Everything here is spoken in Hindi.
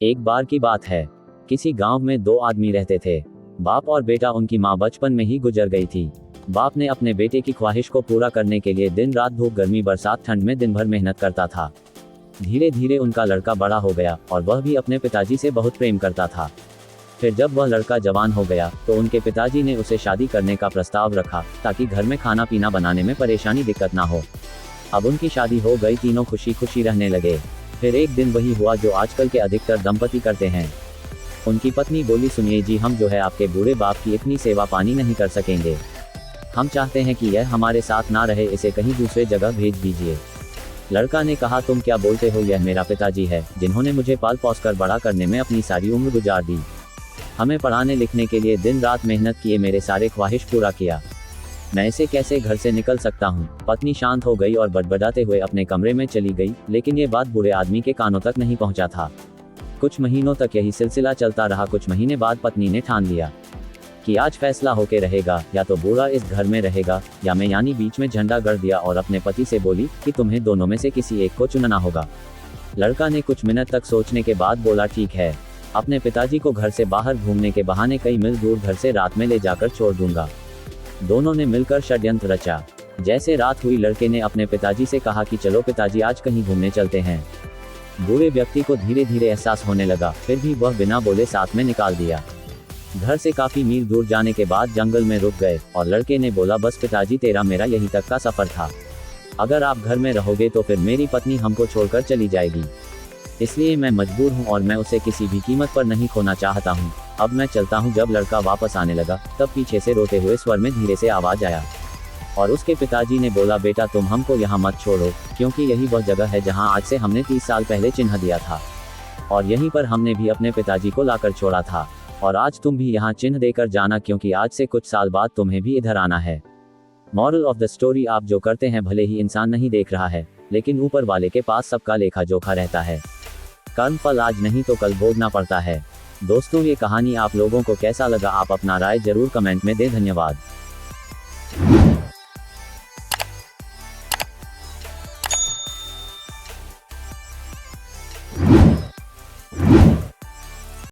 एक बार की बात है, किसी गांव में दो आदमी रहते थे। बाप और बेटा। उनकी माँ बचपन में ही गुजर गई थी। बाप ने अपने बेटे की ख्वाहिश को पूरा करने के लिए दिन रात धूप गर्मी बरसात ठंड में दिन भर मेहनत करता था। धीरे धीरे उनका लड़का बड़ा हो गया और वह भी अपने पिताजी से बहुत प्रेम करता था। फिर जब वह लड़का जवान हो गया तो उनके पिताजी ने उसे शादी करने का प्रस्ताव रखा, ताकि घर में खाना पीना बनाने में परेशानी दिक्कत ना हो। अब उनकी शादी हो गई, तीनों खुशी खुशी रहने लगे। फिर एक दिन वही हुआ जो आजकल के अधिकतर दंपति करते हैं। उनकी पत्नी बोली, सुनिए जी, हम जो है आपके बूढ़े बाप की इतनी सेवा पानी नहीं कर सकेंगे। हम चाहते हैं कि यह हमारे साथ ना रहे, इसे कहीं दूसरे जगह भेज दीजिए। लड़का ने कहा, तुम क्या बोलते हो, यह मेरा पिताजी है जिन्होंने मुझे पाल पोस कर बड़ा करने में अपनी सारी उम्र गुजार दी। हमें पढ़ाने लिखने के लिए दिन रात मेहनत किए, मेरे सारे ख्वाहिश पूरा किया। मैं इसे कैसे घर से निकल सकता हूँ। पत्नी शांत हो गई और बड़बड़ाते हुए अपने कमरे में चली गई, लेकिन ये बात बूढ़े आदमी के कानों तक नहीं पहुँचा था। कुछ महीनों तक यही सिलसिला चलता रहा। कुछ महीने बाद पत्नी ने ठान लिया कि आज फैसला होके रहेगा, या तो बूढ़ा इस घर में रहेगा या मैं, यानी बीच में झंडा गड़ दिया और अपने पति से बोली कि तुम्हें दोनों में से किसी एक को चुनना होगा। लड़का ने कुछ मिनट तक सोचने के बाद बोला, ठीक है, अपने पिताजी को घर से बाहर घूमने के बहाने कई मील दूर घर से रात में ले जाकर छोड़ दूंगा। दोनों ने मिलकर षड्यंत्र रचा। जैसे रात हुई, लड़के ने अपने पिताजी से कहा कि चलो पिताजी, आज कहीं घूमने चलते हैं। बूढ़े व्यक्ति को धीरे धीरे एहसास होने लगा, फिर भी वह बिना बोले साथ में निकाल दिया। घर से काफी मील दूर जाने के बाद जंगल में रुक गए और लड़के ने बोला, बस पिताजी, तेरा मेरा यही तक का सफर था। अगर आप घर में रहोगे तो फिर मेरी पत्नी हमको छोड़कर चली जाएगी, इसलिए मैं मजबूर हूँ और मैं उसे किसी भी कीमत पर नहीं खोना चाहता हूँ। अब मैं चलता हूँ। जब लड़का वापस आने लगा तब पीछे से रोते हुए स्वर में धीरे से आवाज आया और उसके पिताजी ने बोला, बेटा, तुम हमको यहाँ मत छोड़ो, क्योंकि यही वह जगह है जहाँ आज से हमने 30 साल पहले चिन्ह दिया था और यहीं पर हमने भी अपने पिताजी को लाकर छोड़ा था। और आज तुम भी यहाँ चिन्ह देकर जाना, क्योंकि आज से कुछ साल बाद तुम्हें भी इधर आना है। मॉरल ऑफ द स्टोरी, आप जो करते हैं भले ही इंसान नहीं देख रहा है, लेकिन ऊपर वाले के पास सबका लेखा जोखा रहता है। कर्म फल आज नहीं तो कल भोगना पड़ता है। दोस्तों, ये कहानी आप लोगों को कैसा लगा, आप अपना राय जरूर कमेंट में दें। धन्यवाद।